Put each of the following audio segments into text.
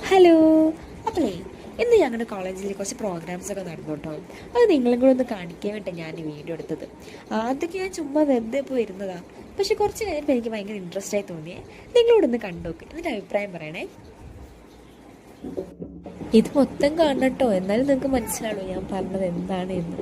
Hello. അപ്പോളേ ഇന്ന് ഞങ്ങളുടെ കോളേജിൽ കുറച്ച് പ്രോഗ്രാംസ് ഒക്കെ നടന്നു കേട്ടോ. അത് നിങ്ങളും കൂടെ ഒന്ന് കാണിക്കാൻ വേണ്ടി ഞാൻ ഈ വീഡിയോ എടുത്തത്. ആദ്യമൊക്കെ ഞാൻ ചുമ്മാ വെറുതെ പോയി ഇരുന്നതാണ്. പക്ഷെ കുറച്ച് കഴിഞ്ഞപ്പോൾ എനിക്ക് ഭയങ്കര ഇൻട്രസ്റ്റ് ആയി തോന്നിയേ. നിങ്ങളോടൊന്ന് കണ്ടു നോക്ക്, എന്നിട്ട് അഭിപ്രായം പറയണേ. ഇത് മൊത്തം കാണട്ടോ, എന്നാലും നിങ്ങൾക്ക് മനസ്സിലാണോ ഞാൻ പറഞ്ഞത് എന്താണ് എന്ന്.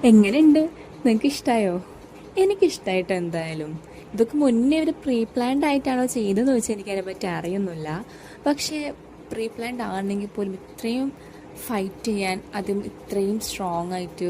എങ്ങനെയുണ്ട്? നിങ്ങൾക്ക് ഇഷ്ടമായോ? എനിക്കിഷ്ടമായിട്ട് എന്തായാലും. ഇതൊക്കെ മുന്നേ ഒരു പ്രീ പ്ലാൻഡ് ആയിട്ടാണോ ചെയ്തതെന്ന് വെച്ചാൽ എനിക്കതിനെ പറ്റി അറിയൊന്നുമില്ല. പക്ഷേ പ്രീ പ്ലാൻഡ് ആണെങ്കിൽ പോലും ഇത്രയും ഫൈറ്റ് ചെയ്യാൻ അതും ഇത്രയും സ്ട്രോങ് ആയിട്ട്